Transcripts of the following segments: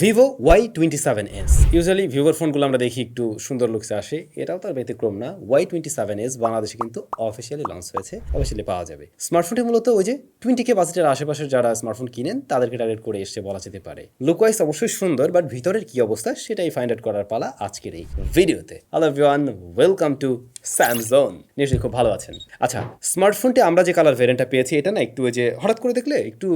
vivo y27s usually ভিভোর ফোনগুলো আমরা দেখি একটু সুন্দর লুকসে আসে, এটাও তার ব্যতিক্রম না। y27s বাংলাদেশে কিন্তু অফিসিয়ালি লঞ্চ হয়েছে, অফিসিয়ালি পাওয়া যাবে। স্মার্টফোনটি মূলত ওই যে 20K বাজেটের আশেপাশের যারা স্মার্টফোন কিনেন তাদেরকে টার্গেট করে এসে বলা যেতে পারে। লুক ওয়াইজ অবশ্যই সুন্দর, বাট ভিতরের কি অবস্থা সেটাই ফাইন্ড আউট করার পালা আজকের এই ভিডিওতে। Hello everyone, welcome to SamZone। নিশ্চয়ই খুব ভালো আছেন। আচ্ছা, স্মার্টফোনটি আমরা যে কালার ভেরিয়েন্টটা পেয়েছি এটা না একটু ওই যে হঠাৎ করে দেখলে একটু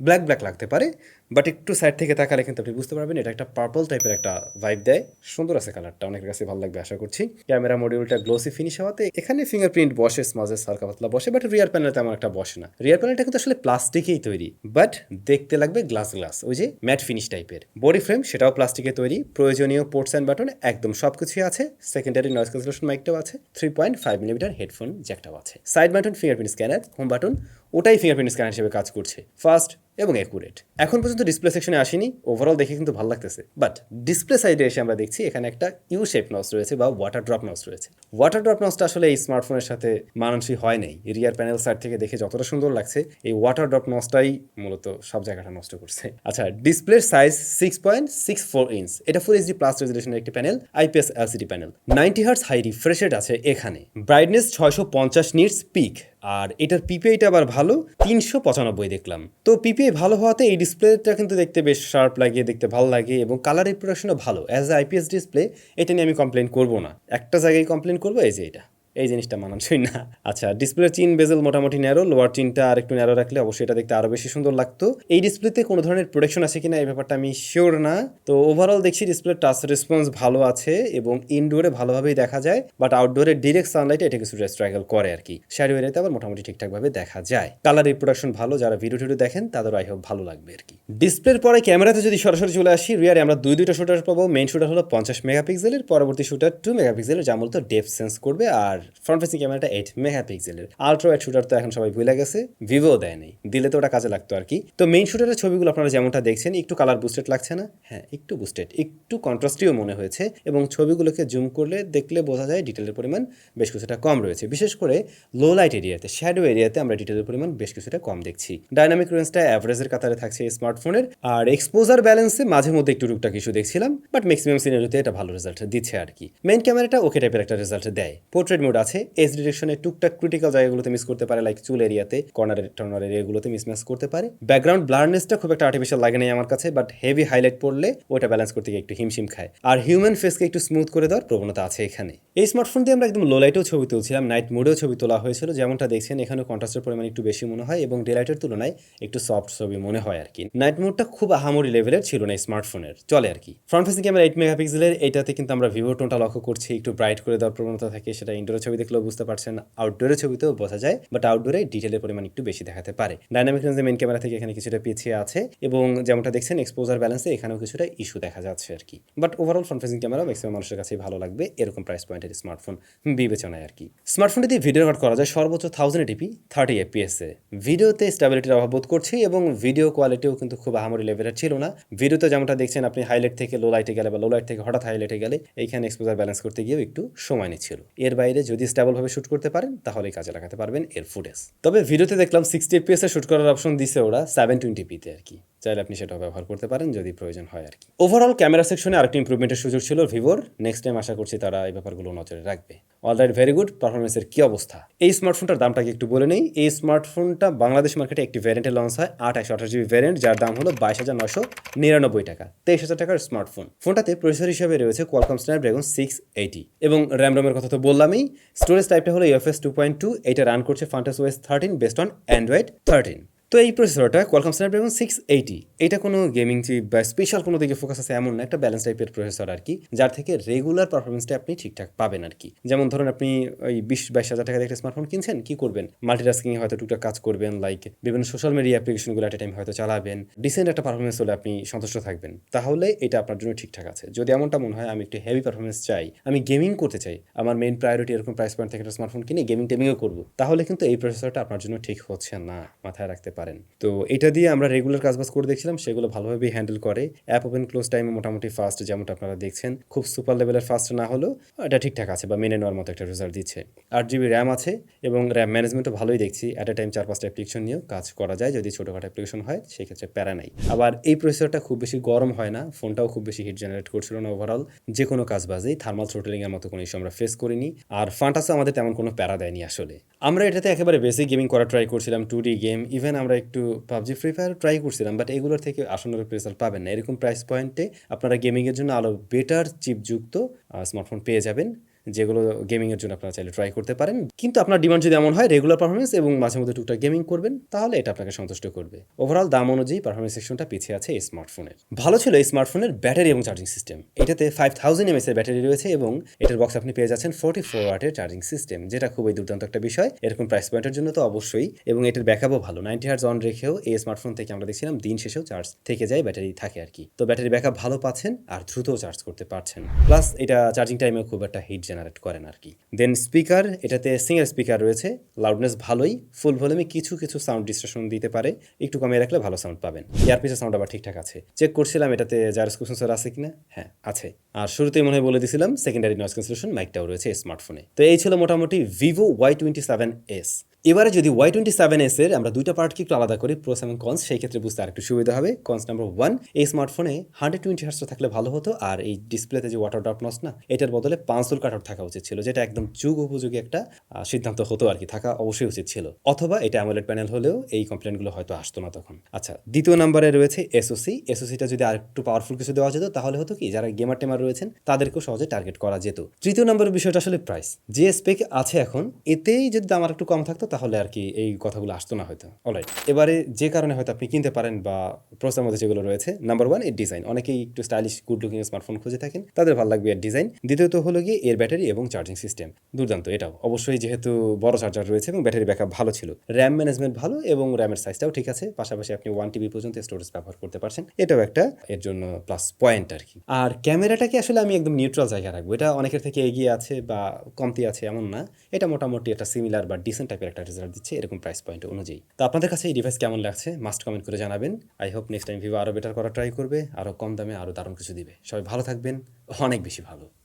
ব্ল্যাক ব্ল্যাক লাগতে পারে, বাট একটু সাইড থেকে তাকালে কিন্তু আপনি বুঝতে পারবেন এটা একটা পার্পল টাইপের একটা ভাইব দেয়। সুন্দর আছে কালারটা, অনেকের কাছে ভালো লাগবে আশা করছি। ক্যামেরা মডিউলটা গ্লোসি ফিনিশ হওয়াতে এখানে ফিঙ্গারপ্রিন্ট বসে, স্মাজেস হালকা পাতলা বসে, বাট রিয়ার প্যানেল তেমন একটা বসে না। রিয়ার প্যানেলটা কিন্তু আসলে প্লাস্টিকেই তৈরি, বাট দেখতে লাগবে গ্লাস গ্লাস, ওই যে ম্যাট ফিনিশ টাইপের। বডি ফ্রেম সেটাও প্লাস্টিকে তৈরি, প্রয়োজনীয় পোর্টস অ্যান্ড বাটন একদম সবকিছুই আছে। সেকেন্ডারি নয়েজ ক্যান্সেলেশন মাইকটাও আছে, 3.5mm হেডফোন জ্যাকটাও আছে। Side button fingerprint scanner, home button ওটাই ফিঙ্গারপ্রিন্ট স্ক্যানার হিসেবে কাজ করছে, ফাস্ট এবং অ্যাকুরেট। এখন পর্যন্ত ডিসপ্লে সেকশনে আসেনি, ওভারঅল দেখে কিন্তু ভালো লাগতেছে। বাট ডিসপ্লে সাইডে এসে আমরা দেখছি এখানে একটা ইউ শেপ নস রয়েছে বা ওয়াটার ড্রপ নস রয়েছে। ওয়াটার ড্রপ নসটা আসলে এই স্মার্টফোনের সাথে মানানসই হয় নাই। রিয়ার প্যানেল সাইড থেকে দেখে যতটা সুন্দর লাগছে, এই ওয়াটার ড্রপ নসটাই মূলত সব জায়গাটা নষ্ট করছে। আচ্ছা, ডিসপ্লের সাইজ 6.64 ইঞ্চ, এটা ফুল এইচডি প্লাস রেজুলেশনের একটি panel, IPS LCD panel. 90 hertz high refresh rate আছে এখানে, ব্রাইটনেস 650 নিটস পিক, আর এটার পিপিআইটা আবার ভালো 395 দেখলাম। তো পিপিআই ভালো হওয়াতে এই ডিসপ্লেটা কিন্তু দেখতে বেশ শার্প লাগে, দেখতে ভালো লাগে, এবং কালার রিপ্রোডাকশনও ভালো। অ্যাজ এ আইপিএস ডিসপ্লে এটা নিয়ে আমি কমপ্লেন করবো না। একটা জায়গায় কমপ্লেন করবো, এই যে এটা, এই জিনিসটা মানানসই না। আচ্ছা, ডিসপ্লের চিন বেজেল মোটামুটি ন্যারো, লোয়ার চিনটা আর একটু ন্যারো রাখলে অবশ্যই এটা দেখতে আরো বেশি সুন্দর লাগতো। এই ডিসপ্লেতে কোনো ধরনের প্রোটেকশন আছে কিনা এই ব্যাপারটা আমি শিওর না। তো ওভারঅল দেখছি ডিসপ্লের টাচ রেসপন্স ভালো আছে এবং ইনডোরে ভালোভাবেই দেখা যায়, বাট আউটডোরে ডিরেক্ট সানলাইটে এটা কিছু স্ট্রাগল করে আর কি। শ্যাডো এরিয়াতে আবার মোটামুটি ঠিকঠাকভাবে দেখা যায়। কালার রিপ্রোডাকশন ভালো, যারা ভিডিও টিডিও দেখেন তাদের আই হোপ ভালো লাগবে আর কি। ডিসপ্লের পরে ক্যামেরাতে যদি সরাসরি চলে আসি, রিয়ারে আমরা দুইটা শুটার পাবো। মেইন শুটার হলো 50 মেগাপিক্সেলের, পরবর্তী শুটার 2 মেগাপিক্সেলের, যা মূলত ডেপথ সেন্স করবে, আর ফ্রন্ট ফেসিং ক্যামেরা 8 মেগাপিক্সেলের। আলট্রা ওয়াইড শুটার তো এখন সবাই ভুলে গেছে, ভিভো দেয় নেই, দিলে তো ওটা কাজে লাগতো আর কি। তো মেইন শুটারের ছবিগুলো আপনারা যেমনটা দেখছেন একটু কালার বুস্টেড লাগছে না? হ্যাঁ, একটু বুস্টেড, একটু কন্ট্রাস্টিও মনে হয়েছে, এবং ছবিগুলোকে জুম করলে দেখলে বোঝা যায় ডিটেলের পরিমাণ বেশ কিছুটা কম রয়েছে। বিশেষ করে লো লাইট এরিয়াতে, শ্যাডো এরিয়াতে আমরা ডিটেলের পরিমাণ বেশ কিছুটা কম দেখছি। ডাইনামিক রেঞ্জটা অ্যাভারেজের কাতারে থাকছে এই স্মার্টফোনের, আর এক্সপোজার ব্যালেন্সে মাঝে মধ্যে একটু টুকটাক ইস্যু দেখছিলাম, বাট ম্যাক্সিমাম সিনারিওতে এটা ভালো রেজাল্ট দিচ্ছে আর কি। মেইন ক্যামেরাটা ওকে টাইপের একটা রেজাল্ট দেয়। পোর্ট্রেট মোড আছে, এজ ডিরেকশনে টুকটাক ক্রিটিক্যাল জায়গাগুলোতে মিস করতে পারে, লাইক চুল এরিয়াতে, কর্নারের টর্নার এরিয়াগুলোতে মিসম্যাচ করতে পারে। ব্যাকগ্রাউন্ড ব্লারনেসটা খুব একটা আর্টিফিশিয়াল লাগে নাই আমার কাছে, বাট হেভি হাইলাইট পড়লে ওটা ব্যালেন্স করতে গিয়ে একটু হিমশিম খায়। আর হিউম্যান ফেসকে একটু স্মুথ করে দেওয়ার প্রবণতা আছে এখানে। এই স্মার্টফোন দিয়ে আমরা একদম লো লাইটেও ছবি তুলছিলাম, নাইট মোডেও ছবি তোলা হয়েছিল, যেমনটা দেখছেন এখানে কন্ট্রাস্টের পরিমাণ একটু বেশি মনে হয় এবং ডে লাইটের তুলনায় একটু সফট ছবি মনে হয় আর কি। নাইট মোডটা খুব আহামরি লেভেলের ছিল না স্মার্টফোনের, চলে আর কি। ফ্রন্ট ফেসিং ক্যামেরা 8 মেগাপিক্সেলের, এটাতে কিন্তু আমরা ভিভো টোনটা লক্ষ্য করছি, একটু ব্রাইট করে দেওয়ার প্রবণতা থাকে, সেটা ইনডোরের ছবি দেখলেও বুঝতে পারছেন, আউটডোরের ছবিতেও বোঝা যায়, বাট আউটডোরে ডিটেলের পরিমাণ একটু বেশি দেখাতে পারে। ডাইনামিক রেঞ্জে মেইন ক্যামেরা থেকে এখানে কিছুটা পিছিয়ে আছে, এবং যেমনটা দেখছেন এক্সপোজার ব্যালেন্সে এখানেও কিছুটা ইস্যু দেখা যাচ্ছে আর কি। But overall front facing camera maximum মানুষের কাছেই ভালো লাগবে এরকম প্রাইস পয়েন্টের স্মার্টফোন বিবেচনায় আর কি। স্মার্টফোনটি দিয়ে ভিডিও রেকর্ড করা যায় সর্বোচ্চ 1080p 30 fps এ। ভিডিওতে স্টেবিলিটির অভাব বোধ করছি, এবং ভিডিও কোয়ালিটিও কিন্তু খুব আহামরি লেভেলের ছিল না। ভিডিওতে যেমনটা দেখছেন আপনি হাইলাইট থেকে লো লাইটে গেলে বা লো লাইট থেকে হঠাৎ হাইলাইটে গেলে এইখানে এক্সপোজার ব্যালেন্স করতে গিয়েও একটু সময় নিচ্ছিল। এর বাইরে যদি স্টেবলভাবে শুট করতে পারেন তাহলে কাজে লাগাতে পারবেন এর ফুটেজ। তবে ভিডিওতে দেখলাম 60 fps এ শুট করার অপশন দিছে ওরা 720p তে আর কি, চাইলে আপনি সেটাও ব্যবহার করতে পারেন যদি প্রয়োজন হয় আর কি। ওভারঅল ক্যামেরা সেকশনে আরেকটি ইমপ্রুভমেন্টের সুযোগ ছিল ভিভোর, নেক্সট টাইম আশা করছি তারা এই ব্যাপারগুলো নজরে রাখবে। Alright, very good. পারফরমেন্সের কি অবস্থা? এই স্মার্টফোনটার দামটাকে একটু বলে নেই। এই স্মার্টফোনটা বাংলাদেশ মার্কেটে একটি ভ্যারিয়েন্টে লঞ্চ হয়, 8/128GB ভ্যারিয়েন্ট, যার দাম হলো 22,999 টাকা, 23,000 টাকার স্মার্টফোন। ফোনটাতে প্রসেসর হিসেবে রয়েছে কোয়ালকম স্ন্যাপড্রাগন 680, এবং র্যাম রোমের কথা তো বললামই। স্টোরেজ টাইপটা হলো UFS 2.2, এটা রান করছে ফান্টাস OS 13 বেসড অন অ্যান্ড্রয়েড 13। তো এই প্রসেসরটা কোয়ালকম স্ন্যাপড্রাগন 680, এটা কোনো গেমিং চিপ বা স্পেশাল কোনো দিকে ফোকাস আছে এমন না, একটা ব্যালেন্স টাইপের প্রসেসর আর কি, যার থেকে রেগুলার পারফরমেন্সটা আপনি ঠিকঠাক পাবেন আর কি। যেমন ধরুন আপনি ওই 20-22 হাজার টাকা দিয়ে একটা স্মার্টফোন কিনছেন, কি করবেন? মাল্টিটাস্কিংয়ে হয়তো টুকটাক কাজ করবেন, লাইক বিভিন্ন সোশ্যাল মিডিয়া অ্যাপ্লিকেশনগুলো একটা টাইম হয়তো চালাবেন, ডিসেন্ট একটা পারফরমেন্স হলে আপনি সন্তুষ্ট থাকবেন, তাহলে এটা আপনার জন্য ঠিকঠাক আছে। যদি এমনটা মনে হয় আমি একটু হেভি পারফরমেন্স চাই, আমি গেমিং করতে চাই, আমার মেইন প্রায়োরিটি এরকম প্রাইস পয়েন্ট থেকে একটা স্মার্টফোন কিনে গেমিং টেমিংও করবো, তাহলে কিন্তু এই প্রসেসরটা আপনার জন্য ঠিক হচ্ছে না, মাথায় রাখতে পারেন। পারেন। তো এটা দিয়ে আমরা রেগুলার কাজবাজ করে দেখছিলাম, সেগুলো ভালোভাবেই হ্যান্ডেল করে। অ্যাপ ওপেন ক্লোজ টাইমে মোটামুটি ফাস্ট, যেমনটা আপনারা দেখছেন। খুব সুপার লেভেলের ফাস্ট না হলেও এটা ঠিকঠাক আছে বা মেনে নেওয়ার মতো একটা রেজাল্ট দিচ্ছে। 8 GB র্যাম আছে এবং র্যাম ম্যানেজমেন্টও ভালোই দেখছি। অ্যাট এ টাইম 4-5টা অ্যাপ্লিকেশন নিয়েও কাজ করা যায়, যদি ছোটোখাটো অ্যাপ্লিকেশন হয় সেক্ষেত্রে প্যারা নাই। আবার এই প্রসেসরটা খুব বেশি গরম হয় না, ফোনটাও খুব বেশি হিট জেনারেট করছিল না। ওভারঅল যে কোনো কাজ বাজেই থার্মাল থ্রোটলিংয়ের মতো কোনো ইস্যু আমরা ফেস করিনি। আর ফান্টাসও আমাদের তেমন কোনো প্যারা দেয়নি আসলে। আমরা এটাতে একেবারে বেসিক গেমিং করা ট্রাই করছিলাম, 2D গেম, ইভেন আমরা একটু পাবজি ফ্রি ফায়ার ট্রাই করছিলাম, বাট এগুলোর থেকে আশানুরূপ রেজাল্ট পাবেন না। এরকম প্রাইস পয়েন্টে আপনারা গেমিংয়ের জন্য আরও বেটার চিপযুক্ত স্মার্টফোন পেয়ে যাবেন, যেগুলো গেমিংয়ের জন্য আপনারা চাইলে ট্রাই করতে পারেন। কিন্তু আপনার ডিমান্ড যদি এমন হয় রেগুলার পারফরমেন্স এবং মাঝে মধ্যে টুকটাক গেমিং করবেন, তাহলে এটা আপনাকে সন্তুষ্ট করবে। ওভারঅল দাম অনুযায়ী পারফরমেন্স সেকশনটা পিছিয়ে আছে এই স্মার্টফোনের। ভালো ছিল এই স্মার্টফোনের ব্যাটারি এবং চার্জিং সিস্টেম। এটাতে 5000 mAh এর ব্যাটারি রয়েছে এবং এটার বক্স আপনি পেয়ে যাচ্ছেন 44 ওয়াটের চার্জিং সিস্টেম, যেটা খুবই দুর্দান্ত একটা বিষয় এরকম প্রাইস পয়েন্টের জন্য তো অবশ্যই। এবং এটার ব্যাকআপও ভালো, 90 Hz অন রেখেও এই স্মার্টফোন থেকে আমরা দেখছিলাম দিন শেষেও চার্জ থেকে যায়, ব্যাটারি থাকে আর কি। তো ব্যাটারি ব্যাকআপ ভালো পাচ্ছেন আর দ্রুত চার্জ করতে পারছেন, প্লাস এটা চার্জিং টাইমেও খুব একটা হিট জেনারেট করেন আর কি। দেন স্পিকার, এটাতে সিঙ্গেল স্পিকার রয়েছে, লাউডনেস ভালোই, ফুল ভলিউমে কিছু কিছু সাউন্ড ডিস্টরশন দিতে পারে, একটু কমিয়ে রাখলে ভালো সাউন্ড পাবেন। ইয়ারপিসের সাউন্ড আবার ঠিকঠাক আছে, চেক করছিলাম এটাতে জাইরোস্কোপ সেন্সর আছে কিনা, হ্যাঁ আছে। আর শুরুতেই মনে হয় বলে দিয়েছিলাম সেকেন্ডারি নয়েজ ক্যান্সেলেশন মাইকটাও রয়েছে স্মার্টফোনে। তো এই ছিল মোটামুটি ভিভো Y27s। এবারে যদি Y27s এর আমরা দুইটা পার্টকে একটু আলাদা করি, প্রোস এবং কনস, সেই ক্ষেত্রে বুঝতে আরেকটু সুবিধা হবে। কনস নাম্বার 1, এই স্মার্টফোনে 120 Hz থাকলে ভালো হতো, আর এই ডিসপ্লেতে যে ওয়াটার ড্রপ নস না, এটার বদলে পাঁচল কাটআউট থাকা উচিত ছিল, যেটা একদম যুগ উপযোগী একটা সিদ্ধান্ত হতো আর কি, থাকা অবশ্যই উচিত ছিল। অথবা এটা অ্যামোলেড প্যানেল হলেও এই কমপ্লেনগুলো হয়তো আসতো না তখন। আচ্ছা, দ্বিতীয় নাম্বারে রয়েছে এসওসি। এসওসিটা যদি আরেকটু পাওয়ারফুল কিছু দেওয়া যেত তাহলে হতো কি, যারা গেমার টেমার রয়েছেন তাদেরকেও সহজে টার্গেট করা যেত। তৃতীয় নম্বরের বিষয়টা আসলে প্রাইস, যে স্পেক আছে এখন এতেই যদি দাম আর একটু কম থাকতো তাহলে আর কি এই কথাগুলো আসতো না হয়তো। অলরাইট, এবারে যে কারণে হয়তো আপনি কিনতে পারেন বা প্রসেসের মধ্যে যেগুলো রয়েছে, নাম্বার 1 এর ডিজাইন, অনেকেই একটু স্টাইলিশ গুড লুকিং স্মার্টফোন খুঁজে থাকেন, তাদের ভালো লাগবে এর ডিজাইন। দ্বিতীয়ত হলো গিয়ে এর ব্যাটারি এবং চার্জিং সিস্টেম দুর্দান্ত, এটাও অবশ্যই যেহেতু বড় চার্জার রয়েছে এবং ব্যাটারি ব্যাকআপ ভালো ছিল। র্যাম ম্যানেজমেন্ট ভালো এবং র্যামের সাইজটাও ঠিক আছে, পাশাপাশি আপনি 1 TB পর্যন্ত স্টোরেজ ব্যবহার করতে পারছেন, এটাও একটা এর জন্য প্লাস পয়েন্ট আর কি। আর ক্যামেরাটাকে আসলে আমি একদম নিউট্রাল জায়গায় রাখবো, এটা অনেকের থেকে এগিয়ে আছে বা কমতি আছে এমন না, এটা মোটামুটি একটা সিমিলার বা ডিসেন্ট টাইপের একটা রেজাল্ট দিচ্ছে এরকম প্রাইস পয়েন্ট অনুযায়ী। তো আপনাদের কাছে এই ডিভাইস কেমন লাগছে মাস্ট কমেন্ট করে জানাবেন। I hope next time Vivo আরও বেটার করা ট্রাই করবে, আরও কম দামে আরও দারুণ কিছু দিবে। সবাই ভালো থাকবেন, অনেক বেশি ভালো।